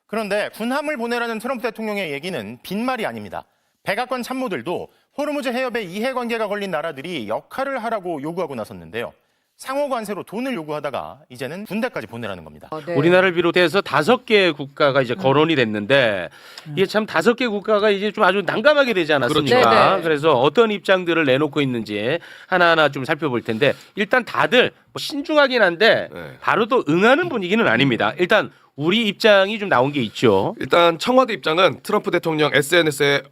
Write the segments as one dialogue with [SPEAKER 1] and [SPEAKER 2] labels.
[SPEAKER 1] 그런데 군함을 보내라는 트럼프 대통령의 얘기는 빈말이 아닙니다. 백악관 참모들도 호르무즈 해협에 이해관계가 걸린 나라들이 역할을 하라고 요구하고 나섰는데요. 상호 관세로 돈을 요구하다가 이제는 군대까지 보내라는 겁니다.
[SPEAKER 2] 네.
[SPEAKER 3] 우리나라를 비롯해서 5개 국가가 이제 거론이 됐는데 이게 참 5개 국가가 이제 좀 아주 난감하게 되지 않았습니까?
[SPEAKER 2] 그렇죠. 네네.
[SPEAKER 3] 그래서 어떤 입장들을 내놓고 있는지 하나하나 좀 살펴볼 텐데 일단 다들 뭐 신중하긴 한데 바로 또 응하는 분위기는 아닙니다. 일단 우리 입장이 좀 나온 게 있죠.
[SPEAKER 4] 일단 청와대 입장은 트럼프 대통령 SNS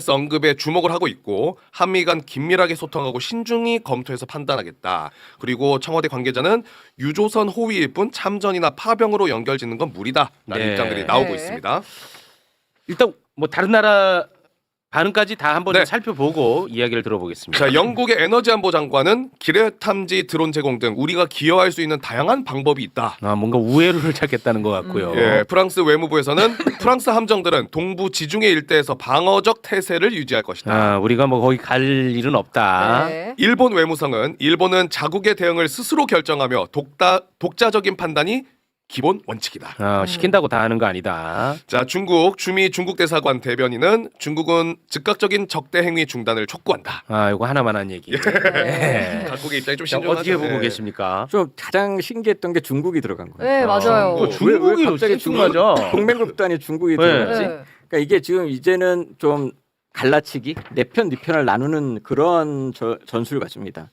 [SPEAKER 4] 언급에 주목을 하고 있고 한미 간 긴밀하게 소통하고 신중히 검토해서 판단하겠다. 그리고 청와대 관계자는 유조선 호위일 뿐 참전이나 파병으로 연결짓는 건 무리다라는
[SPEAKER 3] 네.
[SPEAKER 4] 입장들이 나오고
[SPEAKER 2] 네.
[SPEAKER 4] 있습니다.
[SPEAKER 3] 일단 뭐 다른 나라 반응까지 다 한번
[SPEAKER 4] 네.
[SPEAKER 3] 살펴보고 이야기를 들어보겠습니다.
[SPEAKER 4] 자, 영국의 에너지안보 장관은 기뢰 탐지 드론 제공 등 우리가 기여할 수 있는 다양한 방법이 있다.
[SPEAKER 3] 뭔가 우회를 찾겠다는 것 같고요.
[SPEAKER 4] 예, 프랑스 외무부에서는 프랑스 함정들은 동부 지중해 일대에서 방어적 태세를 유지할 것이다.
[SPEAKER 3] 우리가 뭐 거기 갈 일은 없다.
[SPEAKER 2] 네.
[SPEAKER 4] 일본 외무성은 일본은 자국의 대응을 스스로 결정하며 독자적인 판단이 기본 원칙이다.
[SPEAKER 3] 시킨다고 다 하는 거 아니다.
[SPEAKER 4] 자, 중국 주미 중국 대사관 대변인은 중국은 즉각적인 적대 행위 중단을 촉구한다.
[SPEAKER 3] 이거 하나만 한 얘기. 네.
[SPEAKER 4] 각국의 입장이 좀
[SPEAKER 3] 자,
[SPEAKER 4] 신중하죠.
[SPEAKER 3] 어떻게 보고
[SPEAKER 4] 네.
[SPEAKER 3] 계십니까?
[SPEAKER 5] 좀 가장 신기했던 게 중국이 들어간 거예요.
[SPEAKER 2] 네, 맞아요.
[SPEAKER 3] 중국이
[SPEAKER 5] 갑자기
[SPEAKER 3] 중국이죠.
[SPEAKER 5] 동맹국도 아닌 중국이
[SPEAKER 3] 네.
[SPEAKER 5] 들어갔지?
[SPEAKER 2] 네.
[SPEAKER 5] 그러니까 이게 지금 이제는 좀 갈라치기, 내 편, 네 편을 나누는 그런 전술 같습니다.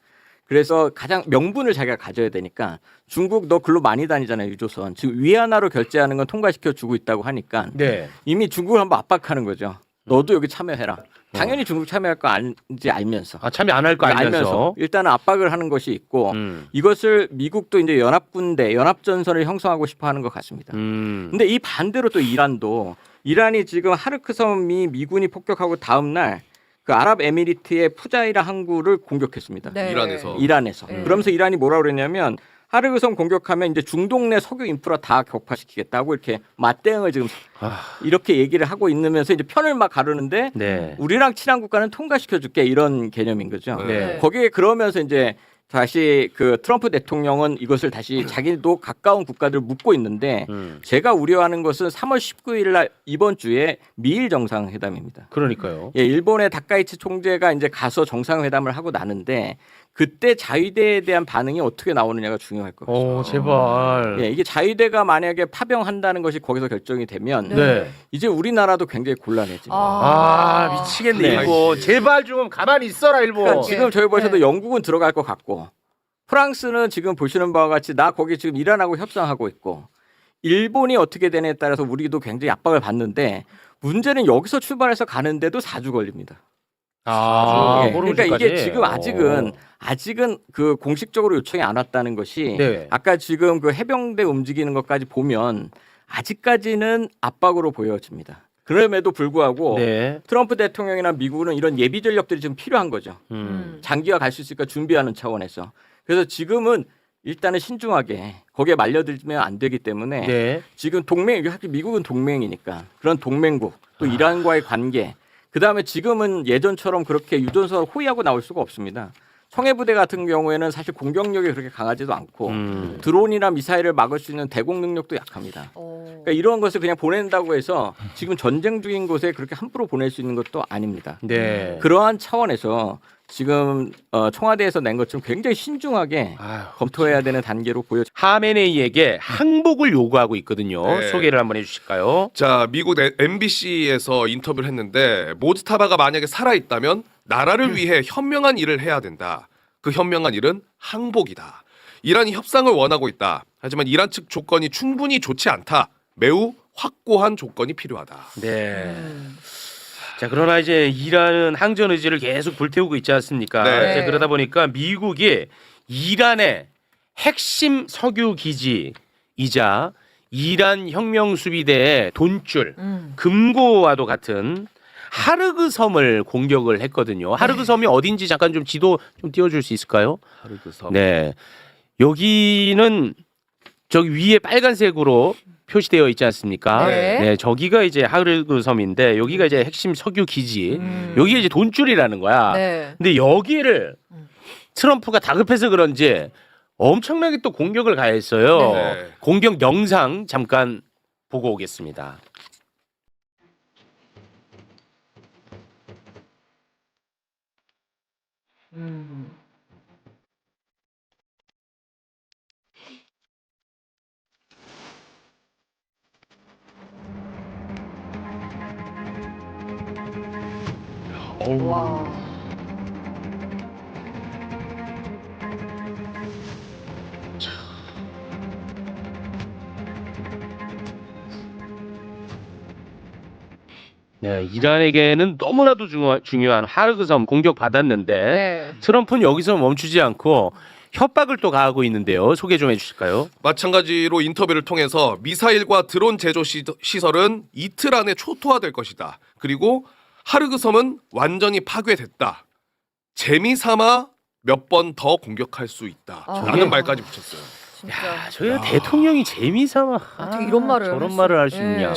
[SPEAKER 5] 그래서 가장 명분을 자기가 가져야 되니까 중국 너 글로 많이 다니잖아요, 유조선. 지금 위안화로 결제하는 건 통과시켜 주고 있다고 하니까
[SPEAKER 3] 네.
[SPEAKER 5] 이미 중국을 한번 압박하는 거죠. 너도 여기 참여해라. 당연히 중국 참여할 거 아닌지 알면서.
[SPEAKER 3] 참여 안 할 거 알면서.
[SPEAKER 5] 일단은 압박을 하는 것이 있고 이것을 미국도 이제 연합군대, 연합전선을 형성하고 싶어 하는 것 같습니다. 근데 이 반대로 또 이란이 지금 하르크 섬이 미군이 폭격하고 다음 날 그 아랍에미리트의 푸자이라 항구를 공격했습니다.
[SPEAKER 2] 네.
[SPEAKER 4] 이란에서.
[SPEAKER 5] 그러면서 이란이 뭐라 그랬냐면 하르크 섬 공격하면 이제 중동 내 석유 인프라 다 격파시키겠다고 이렇게 맞대응을 지금 이렇게 얘기를 하고 있으면서 이제 편을 막 가르는데
[SPEAKER 3] 네.
[SPEAKER 5] 우리랑 친한 국가는 통과시켜줄게 이런 개념인 거죠.
[SPEAKER 3] 네.
[SPEAKER 5] 거기에 그러면서 이제 다시 그 트럼프 대통령은 이것을 다시 자기도 가까운 국가들 묻고 있는데 제가 우려하는 것은 3월 19일 날 이번 주에 미일 정상회담입니다.
[SPEAKER 3] 그러니까요.
[SPEAKER 5] 예, 일본의 다카이치 총재가 이제 가서 정상회담을 하고 나는데 그때 자위대에 대한 반응이 어떻게 나오느냐가 중요할 것 같습니다.
[SPEAKER 3] 제발.
[SPEAKER 5] 예, 이게 자위대가 만약에 파병한다는 것이 거기서 결정이 되면
[SPEAKER 3] 네.
[SPEAKER 5] 이제 우리나라도 굉장히 곤란해집니다.
[SPEAKER 3] 미치겠네
[SPEAKER 5] 네.
[SPEAKER 3] 일본. 제발 좀 가만히 있어라 일본.
[SPEAKER 5] 그러니까 지금 저희 보셔도 영국은 들어갈 것 같고 프랑스는 지금 보시는 바와 같이 나 거기 지금 이란하고 협상하고 있고 일본이 어떻게 되냐에 따라서 우리도 굉장히 압박을 받는데 문제는 여기서 출발해서 가는데도 4주 걸립니다. 예, 그러니까 이게 지금 아직은 그 공식적으로 요청이 안 왔다는 것이
[SPEAKER 3] 네.
[SPEAKER 5] 아까 지금 그 해병대 움직이는 것까지 보면 아직까지는 압박으로 보여집니다. 그럼에도 불구하고
[SPEAKER 3] 네.
[SPEAKER 5] 트럼프 대통령이나 미국은 이런 예비 전력들이 지금 필요한 거죠. 장기화 갈 수 있을까 준비하는 차원에서. 그래서 지금은 일단은 신중하게 거기에 말려들면 안 되기 때문에
[SPEAKER 3] 네.
[SPEAKER 5] 지금 미국은 동맹이니까 그런 동맹국 또 이란과의 관계 그다음에 지금은 예전처럼 그렇게 유전선을 호위하고 나올 수가 없습니다. 청해부대 같은 경우에는 사실 공격력이 그렇게 강하지도 않고 드론이나 미사일을 막을 수 있는 대공 능력도 약합니다. 그러니까 이런 것을 그냥 보낸다고 해서 지금 전쟁 중인 곳에 그렇게 함부로 보낼 수 있는 것도 아닙니다.
[SPEAKER 3] 네.
[SPEAKER 5] 그러한 차원에서 지금 청와대에서 낸 것처럼 굉장히 신중하게 검토해야 되는 단계로 보여집니다.
[SPEAKER 3] 하메네이에게 항복을 요구하고 있거든요.
[SPEAKER 4] 네.
[SPEAKER 3] 소개를 한번 해주실까요?
[SPEAKER 4] 자, 미국 MBC에서 인터뷰를 했는데 모즈타바가 만약에 살아있다면 나라를 위해 현명한 일을 해야 된다. 그 현명한 일은 항복이다. 이란이 협상을 원하고 있다. 하지만 이란 측 조건이 충분히 좋지 않다. 매우 확고한 조건이 필요하다.
[SPEAKER 3] 네. 자, 그러나 이제 이란은 항전 의지를 계속 불태우고 있지 않습니까?
[SPEAKER 4] 네.
[SPEAKER 3] 이제 그러다 보니까 미국이 이란의 핵심 석유 기지이자 이란 혁명 수비대의 돈줄, 금고와도 같은 하르그 섬을 공격을 했거든요. 하르그 섬이 어딘지 잠깐 좀 지도 좀 띄워줄 수 있을까요?
[SPEAKER 4] 하르그 섬.
[SPEAKER 3] 네, 여기는 저기 위에 빨간색으로 표시되어 있지 않습니까?
[SPEAKER 2] 네.
[SPEAKER 3] 저기가 이제 하르그 섬인데 여기가 이제 핵심 석유 기지. 여기가 이제 돈줄이라는 거야.
[SPEAKER 2] 네.
[SPEAKER 3] 근데 여기를 트럼프가 다급해서 그런지 엄청나게 또 공격을 가했어요.
[SPEAKER 4] 네.
[SPEAKER 3] 공격 영상 잠깐 보고 오겠습니다.
[SPEAKER 2] 와.
[SPEAKER 3] 네, 이란에게는 너무나도 중요한 하르그섬 공격받았는데
[SPEAKER 2] 네.
[SPEAKER 3] 트럼프는 여기서 멈추지 않고 협박을 또 가하고 있는데요. 소개 좀 해주실까요?
[SPEAKER 4] 마찬가지로 인터뷰를 통해서 미사일과 드론 제조 시설은 이틀 안에 초토화될 것이다. 그리고 하르그섬은 완전히 파괴됐다. 재미삼아 몇 번 더 공격할 수 있다. 라는
[SPEAKER 3] 저게-
[SPEAKER 4] 말까지 붙였어요.
[SPEAKER 2] 진짜.
[SPEAKER 3] 저희 대통령이 재미삼아
[SPEAKER 2] 어떻게 이런 말을
[SPEAKER 3] 저런
[SPEAKER 2] 할 수-
[SPEAKER 3] 말을 할 수
[SPEAKER 2] 네.
[SPEAKER 3] 있냐.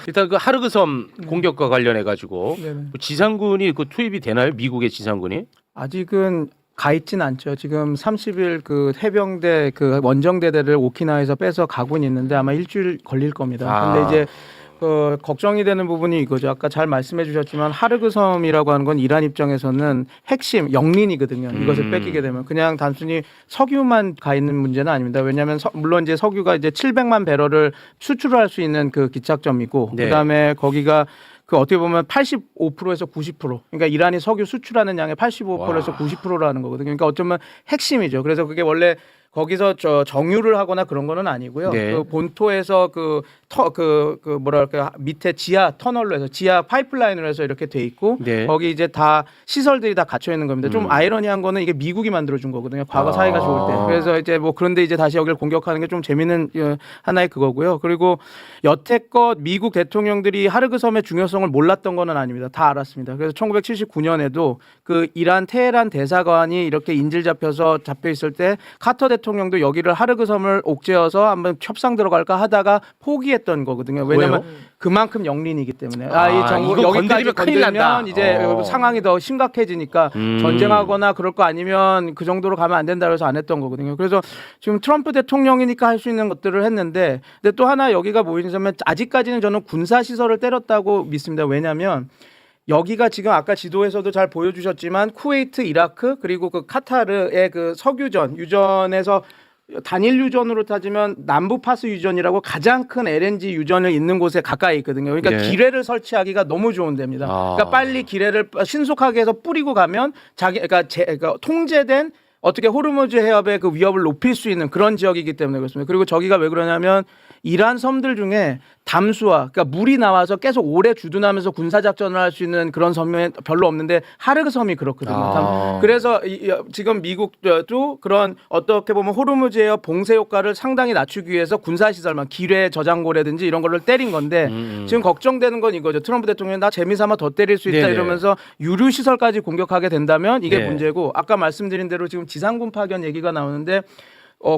[SPEAKER 3] 일단 그 하르그섬 공격과 관련해 가지고 지상군이 그 투입이 되나요? 미국의 지상군이?
[SPEAKER 6] 아직은 가 있진 않죠. 지금 30일 그 해병대 그 원정대대를 오키나와에서 빼서 가고는 있는데 아마 일주일 걸릴 겁니다. 근데 이제 그 걱정이 되는 부분이 이거죠. 아까 잘 말씀해 주셨지만 하르그섬이라고 하는 건 이란 입장에서는 핵심 영린이거든요. 이것을 뺏기게 되면 그냥 단순히 석유만 가 있는 문제는 아닙니다. 왜냐하면 물론 이제 석유가 이제 700만 배럴을 수출할 수 있는 그 기착점이고
[SPEAKER 3] 네.
[SPEAKER 6] 그다음에 거기가 그 어떻게 보면 85%에서 90%. 그러니까 이란이 석유 수출하는 양의 85%에서 90%라는 거거든요. 그러니까 어쩌면 핵심이죠. 그래서 그게 원래 거기서 정유를 하거나 그런 거는 아니고요.
[SPEAKER 3] 네.
[SPEAKER 6] 그 본토에서 뭐랄까 밑에 지하 터널로 해서 지하 파이프라인으로 해서 이렇게 돼 있고
[SPEAKER 3] 네.
[SPEAKER 6] 거기 이제 다 시설들이 다 갖춰 있는 겁니다. 좀 아이러니한 거는 이게 미국이 만들어 준 거거든요. 과거 사이가 좋을 때. 그래서 이제 뭐 그런데 이제 다시 여기를 공격하는 게 좀 재미있는 하나의 그거고요. 그리고 여태껏 미국 대통령들이 하르그섬의 중요성을 몰랐던 거는 아닙니다. 다 알았습니다. 그래서 1979년에도 그 이란 테헤란 대사관이 이렇게 인질 잡혀 있을 때 카터 대통령도 여기를 하르그섬을 옥죄어서 한번 협상 들어갈까 하다가 포기했던 거거든요. 왜냐하면 그만큼 영린이기 때문에 이 정부
[SPEAKER 3] 이거
[SPEAKER 6] 여기까지
[SPEAKER 3] 건드리면 큰일 난다.
[SPEAKER 6] 건들면 이제 상황이 더 심각해지니까 전쟁하거나 그럴 거 아니면 그 정도로 가면 안 된다 그래서 안 했던 거거든요. 그래서 지금 트럼프 대통령이니까 할 수 있는 것들을 했는데 근데 또 하나 여기가 보이냐면 아직까지는 저는 군사 시설을 때렸다고 믿습니다. 왜냐하면 여기가 지금 아까 지도에서도 잘 보여주셨지만 쿠웨이트, 이라크 그리고 그 카타르의 그 석유전 유전에서 단일 유전으로 따지면 남부 파스 유전이라고 가장 큰 LNG 유전을 있는 곳에 가까이 있거든요. 그러니까
[SPEAKER 3] 네.
[SPEAKER 6] 기뢰를 설치하기가 너무 좋은 데입니다. 그러니까 빨리 기뢰를 신속하게 해서 뿌리고 가면 그러니까 통제된 어떻게 호르무즈 해협의 그 위협을 높일 수 있는 그런 지역이기 때문에 그렇습니다. 그리고 저기가 왜 그러냐면 이란 섬들 중에 담수화, 그러니까 물이 나와서 계속 오래 주둔하면서 군사작전을 할 수 있는 그런 섬이 별로 없는데 하르그섬이 그렇거든요. 그래서 지금 미국도 그런 어떻게 보면 호르무즈 해협 봉쇄 효과를 상당히 낮추기 위해서 군사시설만 기뢰 저장고라든지 이런 거를 때린 건데 지금 걱정되는 건 이거죠. 트럼프 대통령이 나 재미삼아 더 때릴 수 있다
[SPEAKER 3] 네네.
[SPEAKER 6] 이러면서 유류시설까지 공격하게 된다면 이게
[SPEAKER 3] 네.
[SPEAKER 6] 문제고 아까 말씀드린 대로 지금 지상군 파견 얘기가 나오는데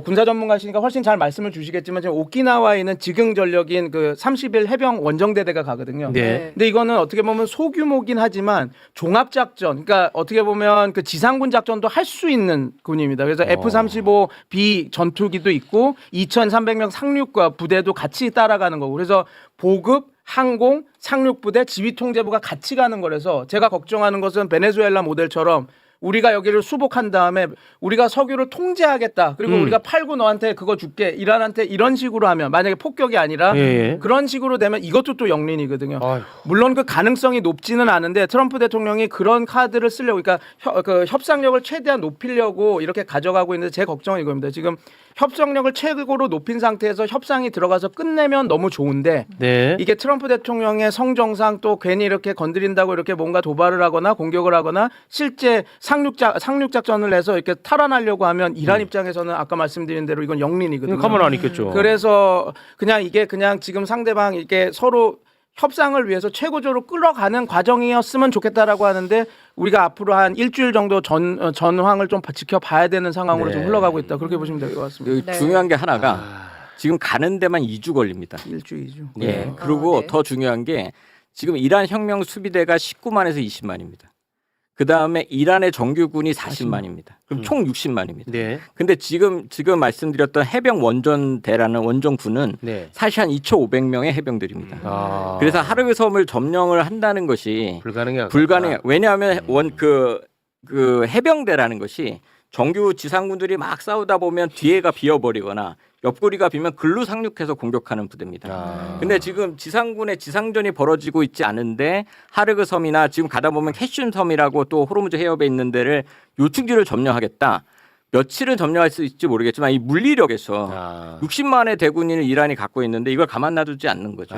[SPEAKER 6] 군사 전문가시니까 훨씬 잘 말씀을 주시겠지만 지금 오키나와에 있는 직영전력인 그 30일 해병 원정대대가 가거든요.
[SPEAKER 3] 네.
[SPEAKER 6] 근데 이거는 어떻게 보면 소규모긴 하지만 종합작전, 그러니까 어떻게 보면 그 지상군 작전도 할 수 있는 군입니다. 그래서 F-35B 전투기도 있고 2,300명 상륙과 부대도 같이 따라가는 거고 그래서 보급 항공, 상륙부대, 지휘통제부가 같이 가는 거라서 제가 걱정하는 것은 베네수엘라 모델처럼 우리가 여기를 수복한 다음에 우리가 석유를 통제하겠다. 그리고 우리가 팔고 너한테 그거 줄게. 이란한테 이런 식으로 하면 만약에 폭격이 아니라
[SPEAKER 3] 예.
[SPEAKER 6] 그런 식으로 되면 이것도 또 영린이거든요.
[SPEAKER 3] 아휴.
[SPEAKER 6] 물론 그 가능성이 높지는 않은데 트럼프 대통령이 그런 카드를 쓰려고 그러니까 그 협상력을 최대한 높이려고 이렇게 가져가고 있는데 제 걱정은 이겁니다. 지금 협상력을 최고로 높인 상태에서 협상이 들어가서 끝내면 너무 좋은데
[SPEAKER 3] 네.
[SPEAKER 6] 이게 트럼프 대통령의 성정상 또 괜히 이렇게 건드린다고 이렇게 뭔가 도발을 하거나 공격을 하거나 실제 상륙작전을 해서 이렇게 탈환하려고 하면 이란 입장에서는 아까 말씀드린 대로 이건 영린이거든요.
[SPEAKER 3] 가만 안 있겠죠.
[SPEAKER 6] 그래서 그냥 이게 그냥 지금 상대방 이게 서로 협상을 위해서 최고조로 끌어가는 과정이었으면 좋겠다라고 하는데 우리가 앞으로 한 일주일 정도 전황을 좀 지켜봐야 되는 상황으로 좀 흘러가고 있다. 그렇게 보시면 될 것 같습니다.
[SPEAKER 2] 네.
[SPEAKER 5] 중요한 게 하나가 지금 가는 데만 2주 걸립니다.
[SPEAKER 6] 일주, 2주.
[SPEAKER 5] 예. 그리고
[SPEAKER 2] 네.
[SPEAKER 5] 더 중요한 게 지금 이란 혁명 수비대가 19만에서 20만입니다. 그다음에 이란의 정규군이 40만입니다. 그럼 총 60만입니다.
[SPEAKER 3] 네.
[SPEAKER 5] 근데 지금 말씀드렸던 해병 원전대라는 원정군은
[SPEAKER 3] 네.
[SPEAKER 5] 사실 한 2,500명의 해병들입니다.
[SPEAKER 3] 아.
[SPEAKER 5] 그래서 하르그 섬을 점령을 한다는 것이
[SPEAKER 3] 불가능해요.
[SPEAKER 5] 왜냐하면 그 해병대라는 것이 정규 지상군들이 막 싸우다 보면 뒤에가 비어버리거나 옆구리가 비면 글로 상륙해서 공격하는 부대입니다. 근데 지금 지상군의 지상전이 벌어지고 있지 않은데 하르그 섬이나 지금 가다 보면 캐슌 섬이라고 또 호르무즈 해협에 있는 데를 요충지를 점령하겠다. 며칠은 점령할 수 있을지 모르겠지만 이 물리력에서 60만의 대군인을 이란이 갖고 있는데 이걸 가만 놔두지 않는 거죠.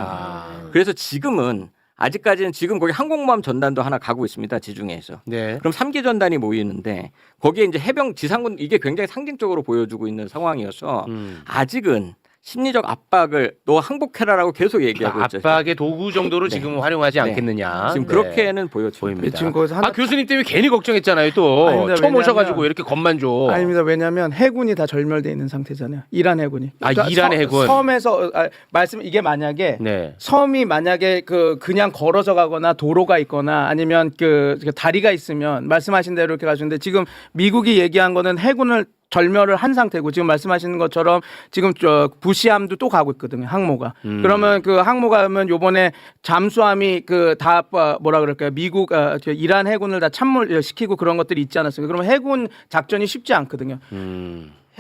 [SPEAKER 5] 그래서 지금은 아직까지는 지금 거기 항공모함 전단도 하나 가고 있습니다. 지중해에서.
[SPEAKER 3] 네.
[SPEAKER 5] 그럼 3개 전단이 모이는데 거기에 이제 해병 지상군 이게 굉장히 상징적으로 보여주고 있는 상황이어서 아직은 심리적 압박을 너 항복해라라고 계속 얘기하고 있죠.
[SPEAKER 3] 압박의 도구 정도로
[SPEAKER 5] 네.
[SPEAKER 3] 지금 활용하지
[SPEAKER 5] 네.
[SPEAKER 3] 않겠느냐.
[SPEAKER 5] 지금
[SPEAKER 3] 네.
[SPEAKER 5] 그렇게는 보입니다.
[SPEAKER 6] 지금 거기서
[SPEAKER 3] 아 교수님 때문에 괜히 걱정했잖아요. 또
[SPEAKER 6] 아닙니다.
[SPEAKER 3] 처음 오셔가지고
[SPEAKER 6] 왜냐하면-
[SPEAKER 3] 이렇게 겁만 줘.
[SPEAKER 6] 아닙니다. 왜냐하면 해군이 다 절멸돼 있는 상태잖아요. 이란 해군이.
[SPEAKER 3] 이란의 해군.
[SPEAKER 6] 섬에서 말씀 이게 만약에
[SPEAKER 3] 네.
[SPEAKER 6] 섬이 만약에 그냥 걸어져 가거나 도로가 있거나 아니면 그 다리가 있으면 말씀하신 대로 이렇게 가시는데 지금 미국이 얘기한 거는 해군을 절멸을 한 상태고 지금 말씀하시는 것처럼 지금 부시함도 또 가고 있거든요. 항모가. 그러면 그 항모가 하면 요번에 잠수함이 다 뭐라 그럴까요? 미국 이란 해군을 다 참몰시키고 그런 것들이 있지 않았습니까? 그러면 해군 작전이 쉽지 않거든요.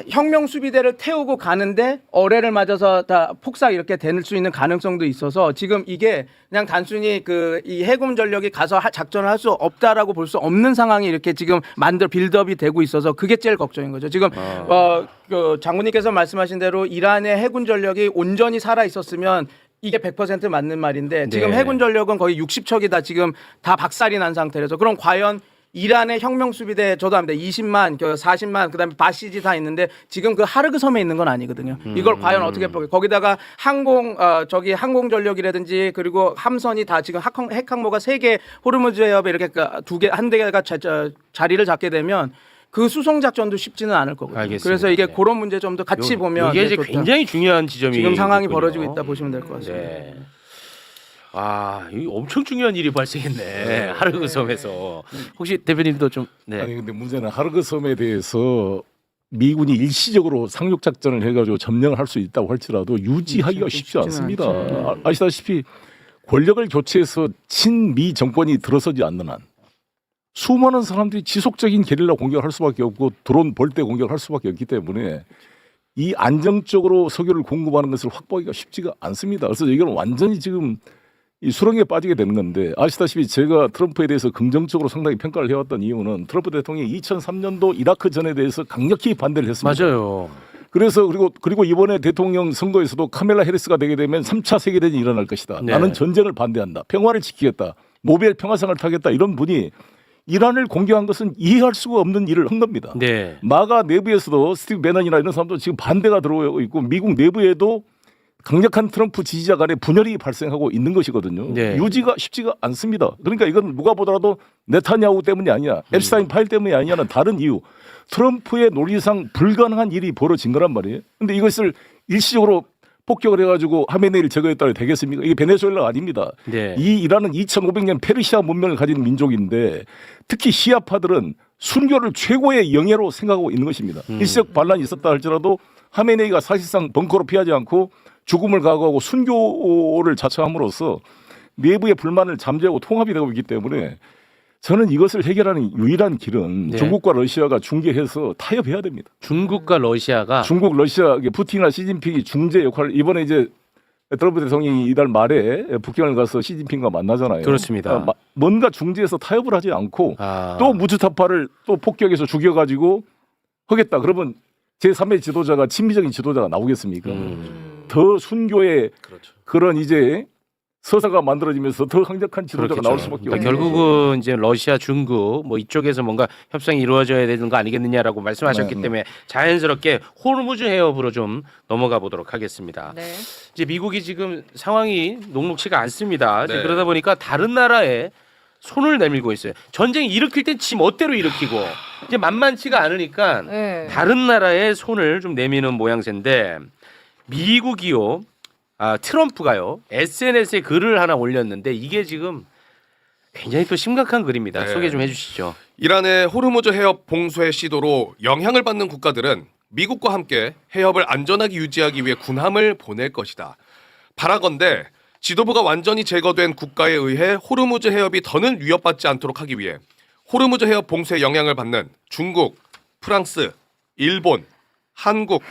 [SPEAKER 6] 혁명 수비대를 태우고 가는데 어뢰를 맞아서 다 폭삭 이렇게 될 수 있는 가능성도 있어서 지금 이게 그냥 단순히 이 해군 전력이 가서 작전을 할 수 없다라고 볼 수 없는 상황이 이렇게 지금 빌드업이 되고 있어서 그게 제일 걱정인 거죠. 지금 그 장군님께서 말씀하신 대로 이란의 해군 전력이 온전히 살아 있었으면 이게 100% 맞는 말인데 지금
[SPEAKER 3] 네.
[SPEAKER 6] 해군 전력은 거의 60척이 다 지금 다 박살이 난 상태라서 그럼 과연 이란의 혁명 수비대 저도 압니다. 20만, 40만, 그다음에 바시지 다 있는데 지금 그 하르그 섬에 있는 건 아니거든요. 이걸 과연 어떻게 거기다가 항공 전력이라든지 그리고 함선이 다 지금 핵항모가 3개 호르무즈 해협에 이렇게 한 대가 자리를 잡게 되면 그 수송 작전도 쉽지는 않을 거거든요.
[SPEAKER 3] 알겠습니다.
[SPEAKER 6] 그래서 이게
[SPEAKER 3] 네.
[SPEAKER 6] 그런 문제 점도 같이 보면
[SPEAKER 3] 이게 이제
[SPEAKER 6] 좋다.
[SPEAKER 3] 굉장히 중요한 지점이
[SPEAKER 6] 지금 상황이
[SPEAKER 3] 있군요.
[SPEAKER 6] 벌어지고 있다 보시면 될 것 같습니다.
[SPEAKER 3] 네. 이 엄청 중요한 일이 발생했네. 하르그 섬에서. 혹시 대표님도 좀 네.
[SPEAKER 7] 아니 근데 문제는 하르그 섬에 대해서 미군이 일시적으로 상륙 작전을 해가지고 점령을 할 수 있다고 할지라도 유지하기가 쉽지 않습니다. 아시다시피 권력을 교체해서 친미 정권이 들어서지 않는 한 수많은 사람들이 지속적인 게릴라 공격을 할 수밖에 없고 드론 벌떼 공격을 할 수밖에 없기 때문에 이 안정적으로 석유를 공급하는 것을 확보하기가 쉽지가 않습니다. 그래서 이건 완전히 지금 이 수렁에 빠지게 되는 건데 아시다시피 제가 트럼프에 대해서 긍정적으로 상당히 평가를 해왔던 이유는 트럼프 대통령이 2003년도 이라크 전에 대해서 강력히 반대를 했습니다.
[SPEAKER 3] 맞아요.
[SPEAKER 7] 그래서 그리고 이번에 대통령 선거에서도 카멜라 해리스가 되게 되면 3차 세계대전이 일어날 것이다.
[SPEAKER 3] 네.
[SPEAKER 7] 나는 전쟁을 반대한다. 평화를 지키겠다. 노벨 평화상을 타겠다. 이런 분이 이란을 공격한 것은 이해할 수가 없는 일을 한 겁니다.
[SPEAKER 3] 네.
[SPEAKER 7] 마가 내부에서도 스티브 배넌이나 이런 사람도 지금 반대가 들어오고 있고 미국 내부에도 강력한 트럼프 지지자 간의 분열이 발생하고 있는 것이거든요.
[SPEAKER 3] 네.
[SPEAKER 7] 유지가 쉽지가 않습니다. 그러니까 이건 누가 보더라도 네타냐후 때문이 아니야. 앱스타인 파일 때문이 아니냐는 다른 이유. 트럼프의 논리상 불가능한 일이 벌어진 거란 말이에요. 그런데 이것을 일시적으로 폭격을 해가지고 하메네이를 제거했다고 되겠습니까? 이게 베네수엘라가 아닙니다.
[SPEAKER 3] 네.
[SPEAKER 7] 이 이란은 2500년 페르시아 문명을 가진 민족인데 특히 시아파들은 순교를 최고의 영예로 생각하고 있는 것입니다. 일시적 반란이 있었다 할지라도 하메네이가 사실상 벙커로 피하지 않고 죽음을 각오하고 순교를 자처함으로써 내부의 불만을 잠재우고 통합이 되고 있기 때문에 저는 이것을 해결하는 유일한 길은
[SPEAKER 3] 네.
[SPEAKER 7] 중국과 러시아가 중재해서 타협해야 됩니다.
[SPEAKER 3] 중국과 러시아가
[SPEAKER 7] 중국, 러시아, 푸틴이나 시진핑이 중재 역할을 이번에 이제 트럼프 대통령이 이달 말에 북경을 가서 시진핑과 만나잖아요.
[SPEAKER 3] 그렇습니다.
[SPEAKER 7] 뭔가 중재해서 타협을 하지 않고 또 무주타파를 또 폭격해서 죽여가지고 하겠다. 그러면 제3의 지도자가 친미적인 지도자가 나오겠습니까? 더 순교의 그런 이제 서사가 만들어지면서 더 강력한 지도자가 나올 수밖에 없는
[SPEAKER 3] 결국은 이제 러시아, 중국 뭐 이쪽에서 뭔가 협상이 이루어져야 되는 거 아니겠느냐라고 말씀하셨기 때문에 자연스럽게 호르무즈 해협으로 좀 넘어가 보도록 하겠습니다.
[SPEAKER 2] 네.
[SPEAKER 3] 이제 미국이 지금 상황이 녹록치가 않습니다.
[SPEAKER 4] 네.
[SPEAKER 3] 그러다 보니까 다른 나라에 손을 내밀고 있어요. 전쟁 일으킬 땐 지 멋대로 일으키고 이제 만만치가 않으니까
[SPEAKER 2] 네.
[SPEAKER 3] 다른 나라에 손을 좀 내미는 모양새인데 미국이요. 트럼프가요 SNS에 글을 하나 올렸는데 이게 지금 굉장히 또 심각한 글입니다.
[SPEAKER 4] 네.
[SPEAKER 3] 소개 좀 해주시죠.
[SPEAKER 4] 이란의 호르무즈 해협 봉쇄 시도로 영향을 받는 국가들은 미국과 함께 해협을 안전하게 유지하기 위해 군함을 보낼 것이다. 바라건대 지도부가 완전히 제거된 국가에 의해 호르무즈 해협이 더는 위협받지 않도록 하기 위해 호르무즈 해협 봉쇄에 영향을 받는 중국, 프랑스, 일본, 한국,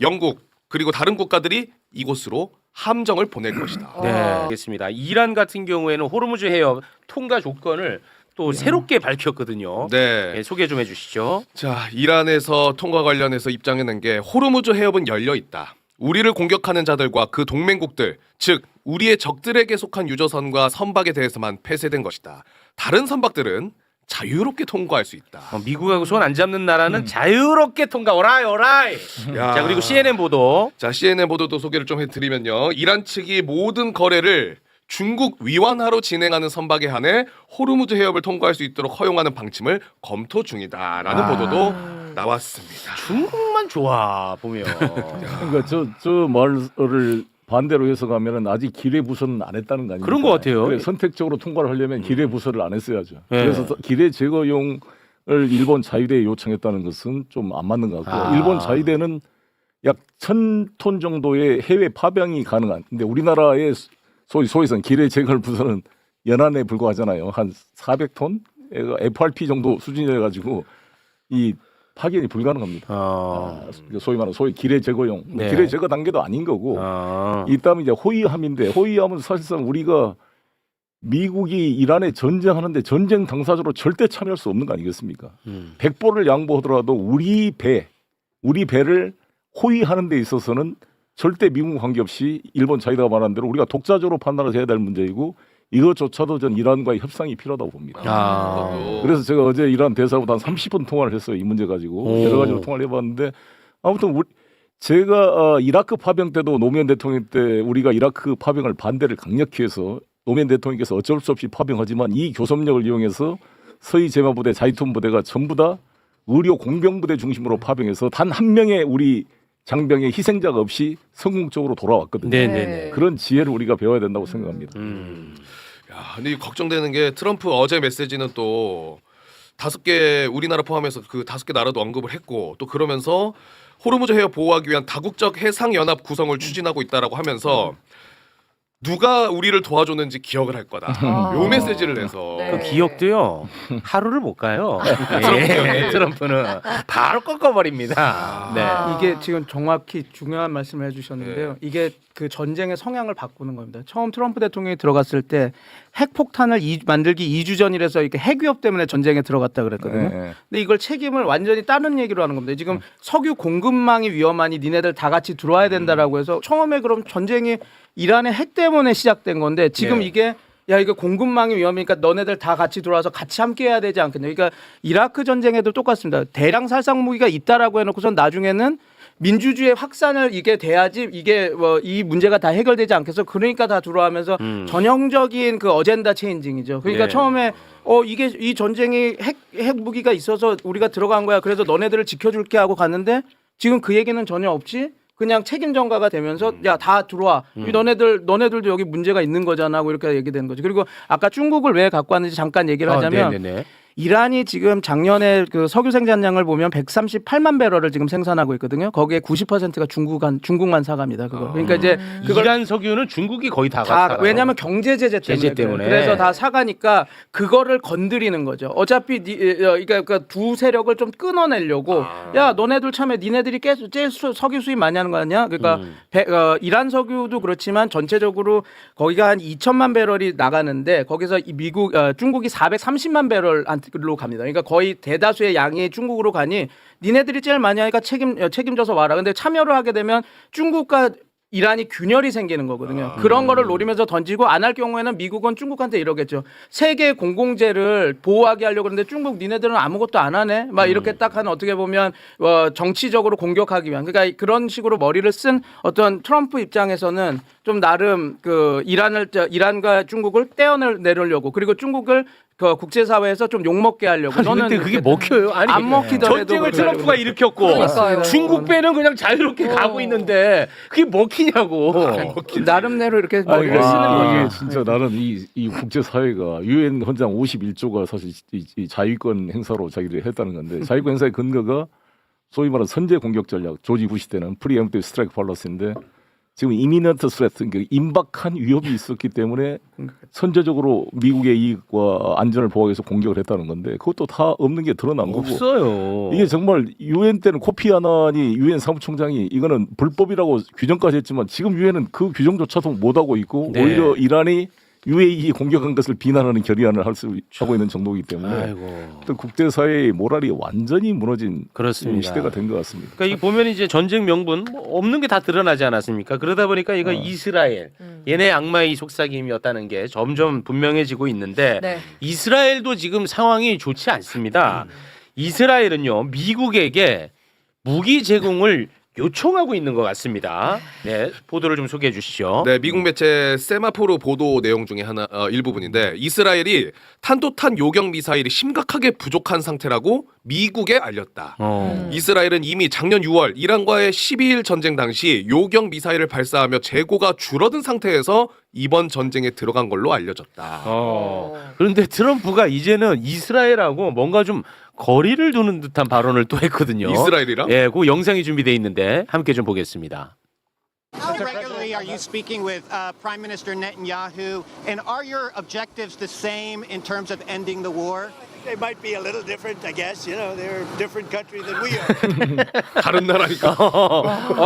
[SPEAKER 4] 영국 그리고 다른 국가들이 이곳으로 함정을 보낼 것이다.
[SPEAKER 3] 네, 알겠습니다. 이란 같은 경우에는 호르무즈 해협 통과 조건을 또 새롭게 밝혔거든요.
[SPEAKER 4] 네.
[SPEAKER 3] 네, 소개 좀 해주시죠.
[SPEAKER 4] 자, 이란에서 통과 관련해서 입장해낸 게 호르무즈 해협은 열려 있다. 우리를 공격하는 자들과 그 동맹국들, 즉 우리의 적들에게 속한 유조선과 선박에 대해서만 폐쇄된 것이다. 다른 선박들은 자유롭게 통과할 수 있다.
[SPEAKER 3] 미국하고 손 안 잡는 나라는 자유롭게 통과. 오라이 오라이.
[SPEAKER 4] 야.
[SPEAKER 3] 자, 그리고 CNN 보도.
[SPEAKER 4] 자, CNN 보도도 소개를 좀 해드리면요. 이란 측이 모든 거래를 중국 위완하로 진행하는 선박에 한해 호르무즈 해협을 통과할 수 있도록 허용하는 방침을 검토 중이다라는 보도도 나왔습니다.
[SPEAKER 3] 중국만 좋아 보면.
[SPEAKER 7] 그러니까 저 말을 반대로 해석하면은 아직 기뢰 부서는 안 했다는 거 아닙니까?
[SPEAKER 3] 그런 것 같아요.
[SPEAKER 7] 그래, 선택적으로 통과를 하려면 기뢰 부서를 안 했어야죠.
[SPEAKER 3] 네.
[SPEAKER 7] 그래서 기뢰 제거용을 일본 자위대에 요청했다는 것은 좀 안 맞는 것 같고 일본 자위대는 약 1,000톤 정도의 해외 파병이 가능한. 근데 우리나라의 소위선 기뢰 제거 부서는 연안에 불과하잖아요. 한 400톤 FRP 정도 수준이라 가지고 이 파견이 불가능합니다. 소위 말하는 소위 기뢰 제거용,
[SPEAKER 3] 네.
[SPEAKER 7] 기뢰 제거 단계도 아닌 거고. 이다음에 이제 호위함인데 호위함은 사실상 우리가 미국이 이란에 전쟁하는데 전쟁 당사자로 절대 참여할 수 없는 거 아니겠습니까? 백보를 양보하더라도 우리 배를 호위하는 데 있어서는 절대 미국 관계없이 일본 자위대가 말한 대로 우리가 독자적으로 판단을 해야 될 문제이고 이것조차도 전 이란과의 협상이 필요하다고 봅니다. 그래서 제가 어제 이란 대사하고 한 30분 통화를 했어요. 이 문제 가지고 여러 가지로 통화를 해봤는데 아무튼 제가 이라크 파병 때도 노무현 대통령 때 우리가 이라크 파병을 반대를 강력히 해서 노무현 대통령께서 어쩔 수 없이 파병하지만 이 교섭력을 이용해서 서희 제마부대, 자이툰 부대가 전부 다 의료 공병부대 중심으로 파병해서 단 한 명의 우리 장병의 희생자가 없이 성공적으로 돌아왔거든요.
[SPEAKER 3] 네네네.
[SPEAKER 7] 그런 지혜를 우리가 배워야 된다고 생각합니다.
[SPEAKER 4] 야, 근데 걱정되는 게 트럼프 어제 메시지는 또 5개 우리나라 포함해서 그 5개 나라도 언급을 했고 또 그러면서 호르무즈 해협 보호하기 위한 다국적 해상 연합 구성을 추진하고 있다라고 하면서 누가 우리를 도와줬는지 기억을 할 거다. 요 메시지를 내서
[SPEAKER 2] 네.
[SPEAKER 3] 그 기억도요 하루를 못 가요. 예, 트럼프는 바로 꺾어버립니다. 네.
[SPEAKER 6] 이게 지금 정확히 중요한 말씀을 해주셨는데요. 이게 그 전쟁의 성향을 바꾸는 겁니다. 처음 트럼프 대통령이 들어갔을 때 핵폭탄을 만들기 2주 전이라서 이렇게 핵위협 때문에 전쟁에 들어갔다 그랬거든요.
[SPEAKER 7] 네.
[SPEAKER 6] 근데 이걸 책임을 완전히 다른 얘기로 하는 겁니다. 지금 석유 공급망이 위험하니 니네들 다 같이 들어와야 된다라고 해서 처음에 그럼 전쟁이 이란의 핵 때문에 시작된 건데 지금
[SPEAKER 3] 네.
[SPEAKER 6] 이게 야 이거 공급망이 위험하니까 너네들 다 같이 들어와서 같이 함께 해야 되지 않겠냐. 그러니까 이라크 전쟁에도 똑같습니다. 대량 살상 무기가 있다라고 해놓고선 나중에는 민주주의 확산을 이게 돼야지 이게 뭐 이 문제가 다 해결되지 않겠어. 그러니까 다 들어와면서 전형적인 그 어젠다 체인징이죠. 그러니까
[SPEAKER 3] 네.
[SPEAKER 6] 처음에 이게 이 전쟁이 핵 무기가 있어서 우리가 들어간 거야. 그래서 너네들을 지켜줄게 하고 갔는데 지금 그 얘기는 전혀 없이 그냥 책임 전가가 되면서 야 다 들어와. 너네들도 여기 문제가 있는 거잖아. 하고 이렇게 얘기되는 거죠. 그리고 아까 중국을 왜 갖고 왔는지 잠깐 얘기를 하자면
[SPEAKER 3] 네네네.
[SPEAKER 6] 이란이 지금 작년에 그 석유 생산량을 보면 138만 배럴을 지금 생산하고 있거든요. 거기에 90%가 중국만 사갑니다. 그거. 그러니까 이제 그걸
[SPEAKER 3] 이란 석유는 중국이 거의 다 갖다가
[SPEAKER 6] 왜냐하면 경제 제재 때문에. 그래서 다 사가니까 그거를 건드리는 거죠. 어차피 그러니까 두 세력을 좀 끊어내려고 야 너네들 참에 니네들이 제일 석유 수입 많이 하는 거 아니야? 그러니까 이란 석유도 그렇지만 전체적으로 거기가 한 2천만 배럴이 나가는데 거기서 중국이 430만 배럴로 갑니다. 그러니까 거의 대다수의 양이 중국으로 가니 니네들이 제일 많이 하니까 책임져서 와라. 근데 참여를 하게 되면 중국과 이란이 균열이 생기는 거거든요. 그런 거를 노리면서 던지고 안 할 경우에는 미국은 중국한테 이러겠죠. 세계 공공재를 보호하게 하려고 그러는데 중국 니네들은 아무것도 안 하네. 막 이렇게 딱 하는 어떻게 보면 정치적으로 공격하기 위한. 그러니까 그런 식으로 머리를 쓴 어떤 트럼프 입장에서는 좀 나름 그 이란과 중국을 떼어내려고 그리고 중국을 그 국제사회에서 좀 욕먹게 하려고.
[SPEAKER 3] 아니, 근데 그게 먹혀요? 아니,
[SPEAKER 6] 안 먹히더라도
[SPEAKER 3] 전쟁을
[SPEAKER 6] 그렇게
[SPEAKER 3] 트럼프가 일으켰고
[SPEAKER 2] 그러니까요.
[SPEAKER 3] 중국 배는 그냥 자유롭게 가고 있는데 그게 먹히냐고.
[SPEAKER 6] 나름대로 이렇게
[SPEAKER 7] 아니,
[SPEAKER 6] 머리를 쓰는 거죠.
[SPEAKER 7] 이게 진짜 나는 이 국제사회가 유엔 헌장 51조가 사실 이 자위권 행사로 자기들이 했다는 건데 자위권 행사의 근거가 소위 말하는 선제 공격 전략 조지 부시 때는 프리엠프티브 스트라이크 팔러스인데 지금 이미넌트 스레트 그러니까 임박한 위협이 있었기 때문에 선제적으로 미국의 이익과 안전을 보호하기 위해서 공격을 했다는 건데 그것도 다 없는 게 드러난 거고
[SPEAKER 3] 없어요.
[SPEAKER 7] 이게 정말 유엔 때는 코피 아난이 유엔 사무총장이 이거는 불법이라고 규정까지 했지만 지금 유엔은 그 규정조차도 못 하고 있고
[SPEAKER 3] 네.
[SPEAKER 7] 오히려 이란이 UAE 공격한 것을 비난하는 결의안을 하고 있는 정도이기 때문에
[SPEAKER 3] 아이고.
[SPEAKER 7] 또 국제사회의 모랄이 완전히 무너진
[SPEAKER 3] 그렇습니다.
[SPEAKER 7] 시대가 된 것 같습니다.
[SPEAKER 3] 그러니까 이 보면 이제 전쟁 명분 뭐 없는 게 다 드러나지 않았습니까? 그러다 보니까 이거 이스라엘 얘네 악마의 속삭임이었다는 게 점점 분명해지고 있는데
[SPEAKER 2] 네.
[SPEAKER 3] 이스라엘도 지금 상황이 좋지 않습니다. 이스라엘은요 미국에게 무기 제공을 요청하고 있는 것 같습니다. 네, 보도를 좀 소개해 주시죠.
[SPEAKER 4] 네, 미국 매체 세마포르 보도 내용 중에 일부분인데 이스라엘이 탄도탄 요격 미사일이 심각하게 부족한 상태라고 미국에 알렸다. 이스라엘은 이미 작년 6월 이란과의 12일 전쟁 당시 요격 미사일을 발사하며 재고가 줄어든 상태에서 이번 전쟁에 들어간 걸로 알려졌다.
[SPEAKER 3] 그런데 트럼프가 이제는 이스라엘하고 뭔가 좀 거리를 두는 듯한 발언을 또 했거든요.
[SPEAKER 4] 이스라엘이랑?
[SPEAKER 3] 예, 그 영상이 준비되어 있는데 함께 좀 보겠습니다.
[SPEAKER 8] How regularly are you speaking with Prime Minister Netanyahu, and are your objectives the same in terms of ending the war?
[SPEAKER 9] They might be a little different, I guess. You know, they're a different country than we are.
[SPEAKER 4] 다른 나라니까.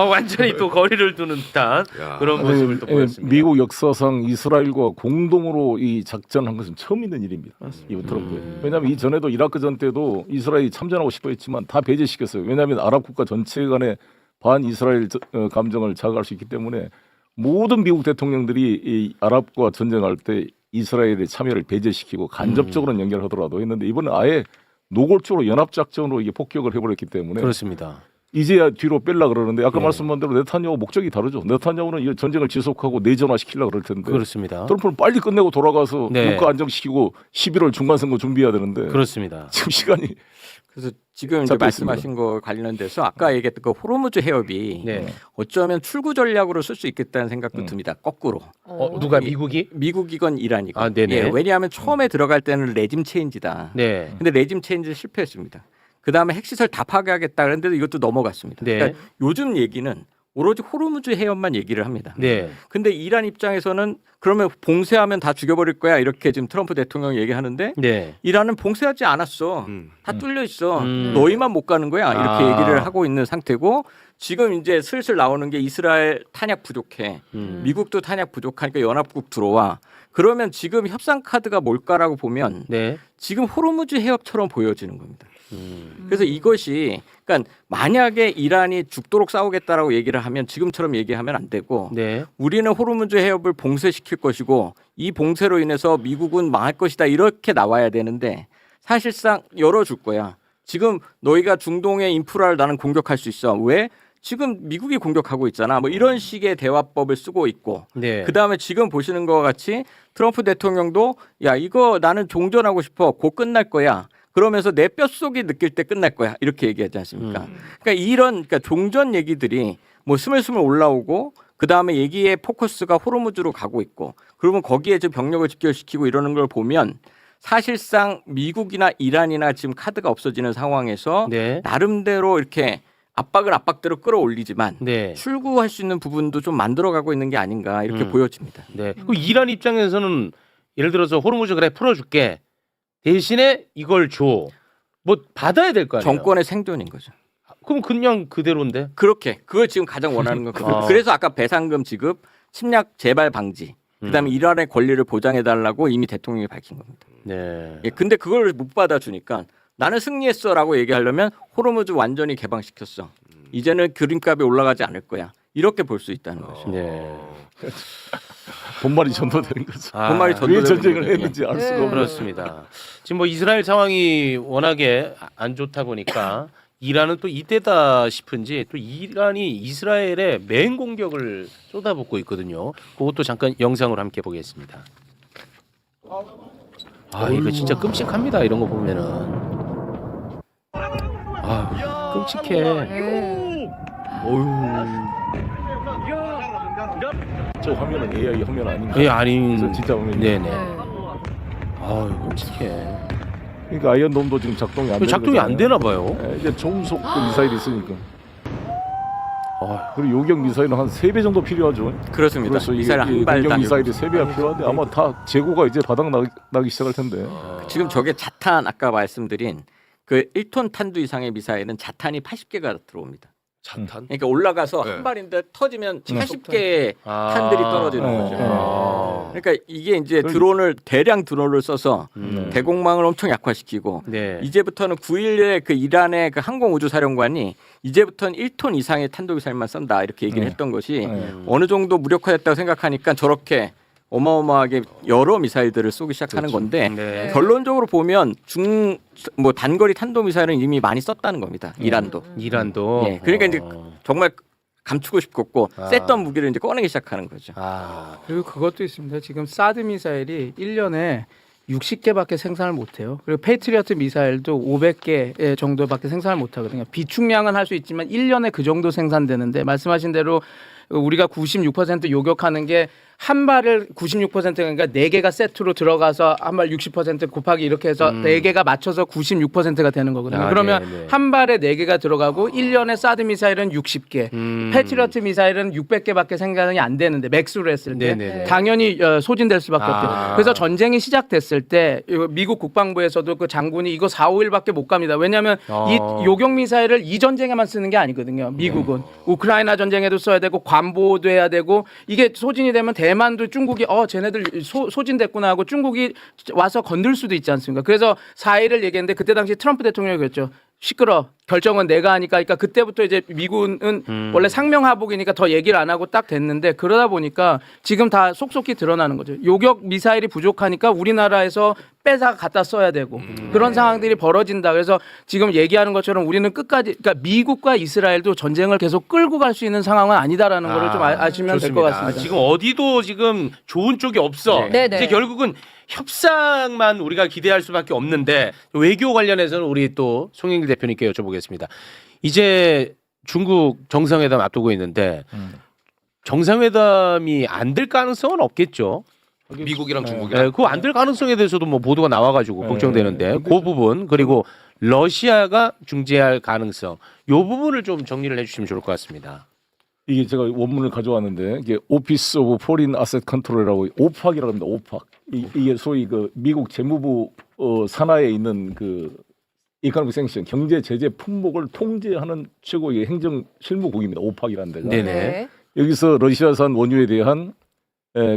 [SPEAKER 3] 완전히 또 거리를 두는 듯한
[SPEAKER 4] 야.
[SPEAKER 3] 그런 모습을 또 보였습니다.
[SPEAKER 7] 미국 역사상 이스라엘과 공동으로 이 작전한 것은 처음 있는 일입니다. 이번 트럼프. 왜냐하면 이 전에도 이라크 전 때도 이스라엘이 참전하고 싶어 했지만 다 배제시켰어요. 왜냐하면 아랍 국가 전체 간의 반 이스라엘 감정을 자극할 수 있기 때문에 모든 미국 대통령들이 이 아랍과 전쟁할 때 이스라엘의 참여를 배제시키고 간접적으로는 연결하더라도 했는데 이번에 아예 노골적으로 연합작전으로 이게 폭격을 해버렸기 때문에
[SPEAKER 3] 그렇습니다.
[SPEAKER 7] 이제야 뒤로 뺄라 그러는데 아까 말씀한 대로 네타냐후 목적이 다르죠. 네타냐후는 이 전쟁을 지속하고 내전화시키려고 그럴 텐데
[SPEAKER 3] 그렇습니다.
[SPEAKER 7] 트럼프는 빨리 끝내고 돌아가서
[SPEAKER 3] 네.
[SPEAKER 7] 국가 안정시키고 11월 중간선거 준비해야 되는데
[SPEAKER 3] 그렇습니다.
[SPEAKER 7] 지금 시간이
[SPEAKER 5] 그래서 지금 이제
[SPEAKER 7] 잡혀
[SPEAKER 5] 말씀하신 거 관련돼서 아까 얘기했던 그 호르무즈 해협이
[SPEAKER 3] 네.
[SPEAKER 5] 어쩌면 출구 전략으로 쓸 수 있겠다는 생각도 듭니다. 거꾸로.
[SPEAKER 3] 누가 미국이?
[SPEAKER 5] 미국이건 이란이건.
[SPEAKER 3] 아, 네네.
[SPEAKER 5] 예, 왜냐하면 처음에 들어갈 때는 레짐 체인지다.
[SPEAKER 3] 네.
[SPEAKER 5] 근데 레짐 체인지 실패했습니다. 그 다음에 핵시설 다 파괴하겠다 그랬는데도 이것도 넘어갔습니다.
[SPEAKER 3] 네.
[SPEAKER 5] 그러니까 요즘 얘기는 오로지 호르무즈 해협만 얘기를 합니다.
[SPEAKER 3] 네.
[SPEAKER 5] 근데 이란 입장에서는 그러면 봉쇄하면 다 죽여버릴 거야 이렇게 지금 트럼프 대통령이 얘기하는데
[SPEAKER 3] 네.
[SPEAKER 5] 이란은 봉쇄하지 않았어. 다 뚫려 있어. 너희만 못 가는 거야. 이렇게
[SPEAKER 3] 아.
[SPEAKER 5] 얘기를 하고 있는 상태고 지금 이제 슬슬 나오는 게 이스라엘 탄약 부족해. 미국도 탄약 부족하니까 연합국 들어와. 그러면 지금 협상 카드가 뭘까라고 보면
[SPEAKER 3] 네.
[SPEAKER 5] 지금 호르무즈 해협처럼 보여지는 겁니다. 그래서 이것이 그러니까 만약에 이란이 죽도록 싸우겠다라고 얘기를 하면 지금처럼 얘기하면 안 되고
[SPEAKER 3] 네.
[SPEAKER 5] 우리는 호르무즈 해협을 봉쇄시킬 것이고 이 봉쇄로 인해서 미국은 망할 것이다 이렇게 나와야 되는데 사실상 열어줄 거야. 지금 너희가 중동의 인프라를 나는 공격할 수 있어. 왜? 지금 미국이 공격하고 있잖아. 뭐 이런 식의 대화법을 쓰고 있고
[SPEAKER 3] 네.
[SPEAKER 5] 그다음에 지금 보시는 것과 같이 트럼프 대통령도 야 이거 나는 종전하고 싶어. 곧 끝날 거야. 그러면서 내 뼛속이 느낄 때 끝날 거야. 이렇게 얘기하지 않습니까? 그러니까 그러니까 종전 얘기들이 뭐 스물스물 올라오고 그다음에 얘기의 포커스가 호르무즈로 가고 있고 그러면 거기에 지금 병력을 집결시키고 이러는 걸 보면 사실상 미국이나 이란이나 지금 카드가 없어지는 상황에서
[SPEAKER 3] 네.
[SPEAKER 5] 나름대로 이렇게 압박대로 끌어올리지만
[SPEAKER 3] 네.
[SPEAKER 5] 출구할 수 있는 부분도 좀 만들어가고 있는 게 아닌가 이렇게 보여집니다.
[SPEAKER 3] 네. 그 이란 입장에서는 예를 들어서 호르무즈 그래 풀어줄게. 대신에 이걸 줘. 뭐 받아야 될 거 아니에요.
[SPEAKER 5] 정권의 생존인 거죠.
[SPEAKER 3] 그럼 그냥 그대로인데.
[SPEAKER 5] 그렇게 그걸 지금 가장 원하는 건 그래서 아까 배상금 지급, 침략 재발 방지, 그다음에 이란의 권리를 보장해 달라고 이미 대통령이 밝힌 겁니다.
[SPEAKER 3] 네.
[SPEAKER 5] 예, 근데 그걸 못 받아주니까 나는 승리했어라고 얘기하려면 호르무즈 완전히 개방시켰어. 이제는 기름값이 올라가지 않을 거야. 이렇게 볼 수 있다는 거죠.
[SPEAKER 3] 네.
[SPEAKER 7] 본말이 전도되는 거죠.
[SPEAKER 5] 본말이
[SPEAKER 7] 왜
[SPEAKER 5] 전도되는
[SPEAKER 7] 전쟁을
[SPEAKER 5] 거죠.
[SPEAKER 7] 했는지 알 수가 없는
[SPEAKER 3] 그렇습니다. 지금 뭐 이스라엘 상황이 워낙에 안 좋다 보니까 이란은 또 이때다 싶은지 또 이란이 이스라엘에 맹 공격을 쏟아붓고 있거든요. 그것도 잠깐 영상으로 함께 보겠습니다. 아 이거 진짜 끔찍합니다. 이런 거 보면은 아 끔찍해.
[SPEAKER 2] 네.
[SPEAKER 7] 저 화면은 AI 화면 아닌가?
[SPEAKER 3] 예 아닌
[SPEAKER 7] 진짜 화면.
[SPEAKER 3] 네네.
[SPEAKER 2] 네.
[SPEAKER 3] 아 끔찍해.
[SPEAKER 7] 그러니까 아이언돔도 지금 작동이 안 되는
[SPEAKER 3] 작동이 안
[SPEAKER 7] 거잖아요.
[SPEAKER 3] 되나 봐요.
[SPEAKER 7] 예, 이제中速 미사일이 있으니까.
[SPEAKER 3] 아,
[SPEAKER 7] 그리고 요격 미사일은 한 3배 정도 필요하죠.
[SPEAKER 5] 그렇습니다.
[SPEAKER 7] 그래서
[SPEAKER 5] 미사일
[SPEAKER 7] 이게
[SPEAKER 5] 한 발
[SPEAKER 7] 공격
[SPEAKER 5] 당
[SPEAKER 7] 미사일이 3배가 필요한데 아마 다 재고가 이제 바닥 나기 시작할 텐데.
[SPEAKER 5] 지금 저게 자탄 아까 말씀드린 그 1톤 탄두 이상의 미사일은 자탄이 80개가 들어옵니다.
[SPEAKER 4] 자탄?
[SPEAKER 5] 그러니까 올라가서
[SPEAKER 4] 네.
[SPEAKER 5] 한 발인데 터지면
[SPEAKER 7] 네.
[SPEAKER 5] 80개의
[SPEAKER 3] 아.
[SPEAKER 5] 탄들이 떨어지는
[SPEAKER 7] 네.
[SPEAKER 5] 거죠.
[SPEAKER 3] 아.
[SPEAKER 5] 그러니까 이게 이제 드론을 대량 드론을 써서 대공망을 엄청 약화시키고
[SPEAKER 3] 네.
[SPEAKER 5] 이제부터는 9.11에 그 이란의 그 항공우주사령관이 이제부터는 1톤 이상의 탄도미사일만 쏜다 이렇게 얘기를
[SPEAKER 7] 네.
[SPEAKER 5] 했던 것이
[SPEAKER 7] 네.
[SPEAKER 5] 어느 정도 무력화됐다고 생각하니까 저렇게 어마어마하게 여러 미사일들을 쏘기 시작하는 건데
[SPEAKER 3] 네.
[SPEAKER 5] 결론적으로 보면 뭐 단거리 탄도미사일은 이미 많이 썼다는 겁니다. 이란도.
[SPEAKER 3] 이란도.
[SPEAKER 5] 예, 그러니까 이제 정말 감추고 싶었고
[SPEAKER 3] 아.
[SPEAKER 5] 셌던 무기를 이제 꺼내기 시작하는 거죠.
[SPEAKER 3] 아.
[SPEAKER 6] 그리고 그것도 있습니다. 지금 사드 미사일이 1년에 60개밖에 생산을 못해요. 그리고 페이트리어트 미사일도 500개 정도밖에 생산을 못하거든요. 비축량은 할 수 있지만 1년에 그 정도 생산되는데 말씀하신 대로 우리가 96% 요격하는 게 한 발을 96%그러니까 4개가 세트로 들어가서 한 발 60% 곱하기 이렇게 해서 4개가 맞춰서 96%가 되는 거거든요.
[SPEAKER 3] 아,
[SPEAKER 6] 그러면
[SPEAKER 3] 네.
[SPEAKER 6] 한 발에 4개가 들어가고 1년에 사드 미사일은 60개, 패트리어트 미사일은 600개밖에 생산이 안 되는데 맥스로 했을 때
[SPEAKER 3] 네네네.
[SPEAKER 6] 당연히 소진될 수밖에
[SPEAKER 3] 아.
[SPEAKER 6] 없죠. 그래서 전쟁이 시작됐을 때 미국 국방부에서도 그 장군이 이거 4, 5일밖에 못 갑니다. 왜냐하면 이 요격 미사일을 이 전쟁에만 쓰는 게 아니거든요. 미국은 우크라이나 전쟁에도 써야 되고 관보도 해야 되고 이게 소진이 되면 대만도 중국이 쟤네들 소진됐구나 하고 중국이 와서 건들 수도 있지 않습니까? 그래서 4일을 얘기했는데 그때 당시 트럼프 대통령이 그랬죠. 시끄러. 결정은 내가 하니까. 그러니까 그때부터 이제 미군은 원래 상명하복이니까 더 얘기를 안 하고 딱 됐는데 그러다 보니까 지금 다 속속히 드러나는 거죠. 요격 미사일이 부족하니까 우리나라에서 빼서 갖다 써야 되고 그런 상황들이 벌어진다. 그래서 지금 얘기하는 것처럼 우리는 끝까지 그러니까 미국과 이스라엘도 전쟁을 계속 끌고 갈 수 있는 상황은 아니다라는 거를 좀 아시면 될 것 같습니다.
[SPEAKER 3] 지금 어디도 지금 좋은 쪽이 없어.
[SPEAKER 2] 네. 네네.
[SPEAKER 3] 이제 결국은 협상만 우리가 기대할 수밖에 없는데 외교 관련해서는 우리 또 송영길 대표님께 여쭤보겠습니다. 이제 중국 정상회담 앞두고 있는데 정상회담이 안 될 가능성은 없겠죠.
[SPEAKER 4] 미국이랑 중국이랑
[SPEAKER 3] 네, 그거 안 될 가능성에 대해서도 뭐 보도가 나와가지고
[SPEAKER 7] 네.
[SPEAKER 3] 걱정되는데 그 부분 그리고 러시아가 중재할 가능성 이 부분을 좀 정리를 해주시면 좋을 것 같습니다.
[SPEAKER 7] 이게 제가 원문을 가져왔는데 이게 오피스 오브 포린 아셋 컨트롤이라고 오팍이라고 합니다. 오팍. 이게 소위 그 미국 재무부 산하에 있는 그 이코노믹 생션 경제 제재 품목을 통제하는 최고의 행정 실무국입니다. 오팍이라는 데가.
[SPEAKER 3] 네네.
[SPEAKER 2] 네.
[SPEAKER 7] 여기서 러시아산 원유에 대한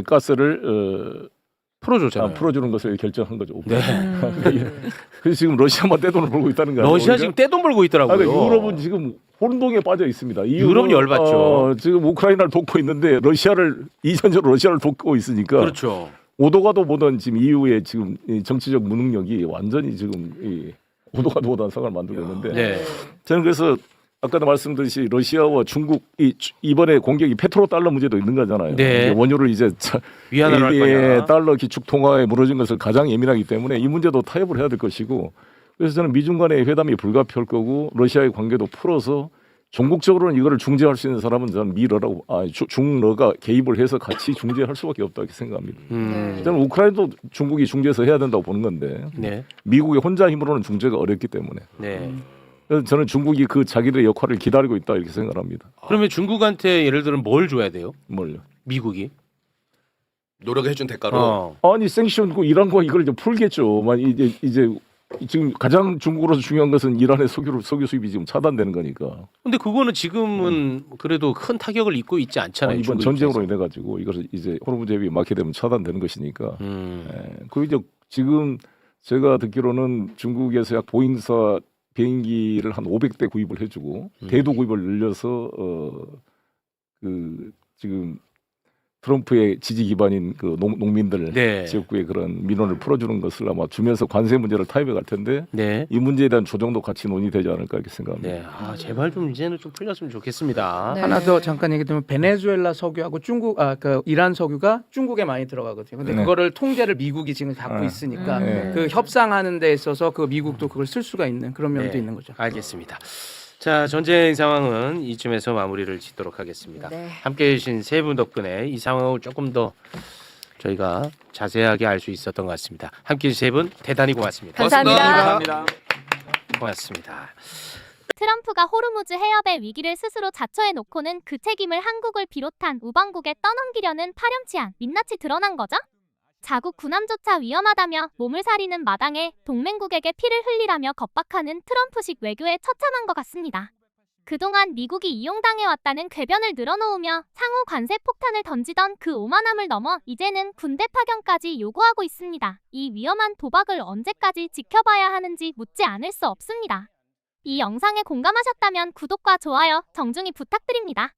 [SPEAKER 7] 가스를
[SPEAKER 3] 풀어줬잖아요.
[SPEAKER 7] 풀어주는 것을 결정한 거죠. 오팍.
[SPEAKER 3] 네.
[SPEAKER 7] 그래서 지금 러시아만 떼돈을 벌고 있다는 거예요.
[SPEAKER 3] 러시아 지금 떼돈 벌고 있더라고요.
[SPEAKER 7] 그러니까 유럽은 지금 혼동에 빠져 있습니다.
[SPEAKER 3] 유럽은 열받죠.
[SPEAKER 7] 지금 우크라이나를 돕고 있는데 이전적으로 러시아를 돕고 있으니까
[SPEAKER 3] 그렇죠.
[SPEAKER 7] 오도가도 보던 지금 EU의 지금 이 정치적 무능력이 완전히 지금 이 오도가도 보던 상황을 만들고 있는데
[SPEAKER 3] 네.
[SPEAKER 7] 저는 그래서 아까도 말씀드렸듯이 러시아와 중국이 이번에 공격이 페트로달러 문제도 있는 거잖아요.
[SPEAKER 3] 네.
[SPEAKER 7] 원유를 이제
[SPEAKER 3] 위안화로 할 거냐.
[SPEAKER 7] 달러 기축 통화에 무너진 것을 가장 예민하기 때문에 이 문제도 타협을 해야 될 것이고 그래서 저는 미중 간의 회담이 불가피할 거고 러시아의 관계도 풀어서 전국적으로는 이거를 중재할 수 있는 사람은 저는 중러가 개입을 해서 같이 중재할 수밖에 없다고 생각합니다. 저는 우크라이나도 중국이 중재해서 해야 된다고 보는 건데
[SPEAKER 3] 네.
[SPEAKER 7] 미국의 혼자 힘으로는 중재가 어렵기 때문에
[SPEAKER 3] 네.
[SPEAKER 7] 그래서 저는 중국이 그 자기들의 역할을 기다리고 있다 이렇게 생각합니다.
[SPEAKER 3] 그러면 중국한테 예를 들면 뭘 줘야 돼요?
[SPEAKER 7] 뭘요?
[SPEAKER 3] 미국이?
[SPEAKER 4] 노력해준 대가로
[SPEAKER 7] 아니 생션고 이란과 이걸 이제 풀겠죠. 이제 지금 가장 중국으로서 중요한 것은 이란의 석유 수입이 지금 차단되는 거니까.
[SPEAKER 3] 근데 그거는 지금은 그래도 큰 타격을 입고 있지 않잖아요.
[SPEAKER 7] 이번
[SPEAKER 3] 중국
[SPEAKER 7] 전쟁으로
[SPEAKER 3] 입장에서.
[SPEAKER 7] 인해 가지고 이것을 이제 호르무즈 해협이 막게 되면 차단되는 것이니까. 그 이제 지금 제가 듣기로는 중국에서 약 보잉사 비행기를 한 500대 구입을 해주고 대도 구입을 늘려서 그 지금 트럼프의 지지 기반인 그 농민들
[SPEAKER 3] 네.
[SPEAKER 7] 지역구의 그런 민원을 풀어주는 것을 아마 주면서 관세 문제를 타협해 갈 텐데
[SPEAKER 3] 네.
[SPEAKER 7] 이 문제에 대한 조정도 같이 논의되지 않을까 이렇게 생각합니다.
[SPEAKER 3] 네. 아, 제발 좀 이제는 좀 풀렸으면 좋겠습니다.
[SPEAKER 2] 네.
[SPEAKER 6] 하나 더 잠깐 얘기드리면 베네수엘라 석유하고 중국 그 이란 석유가 중국에 많이 들어가거든요. 근데
[SPEAKER 7] 네.
[SPEAKER 6] 그거를 통제를 미국이 지금 갖고 있으니까
[SPEAKER 7] 네.
[SPEAKER 6] 그 협상하는 데 있어서 그 미국도 그걸 쓸 수가 있는 그런 면도
[SPEAKER 3] 네.
[SPEAKER 6] 있는 거죠.
[SPEAKER 3] 알겠습니다. 자, 전쟁 상황은 이쯤에서 마무리를 짓도록 하겠습니다.
[SPEAKER 2] 네.
[SPEAKER 3] 함께해 주신 세 분 덕분에 이 상황을 조금 더 저희가 자세하게 알 수 있었던 것 같습니다. 함께해 주신 세 분 대단히 고맙습니다.
[SPEAKER 2] 감사합니다.
[SPEAKER 5] 감사합니다.
[SPEAKER 3] 고맙습니다.
[SPEAKER 10] 트럼프가 호르무즈 해협의 위기를 스스로 자처해놓고는 그 책임을 한국을 비롯한 우방국에 떠넘기려는 파렴치한 민낯이 드러난 거죠? 자국 군함조차 위험하다며 몸을 사리는 마당에 동맹국에게 피를 흘리라며 겁박하는 트럼프식 외교에 처참한 것 같습니다. 그동안 미국이 이용당해왔다는 궤변을 늘어놓으며 상호 관세 폭탄을 던지던 그 오만함을 넘어 이제는 군대 파견까지 요구하고 있습니다. 이 위험한 도박을 언제까지 지켜봐야 하는지 묻지 않을 수 없습니다. 이 영상에 공감하셨다면 구독과 좋아요 정중히 부탁드립니다.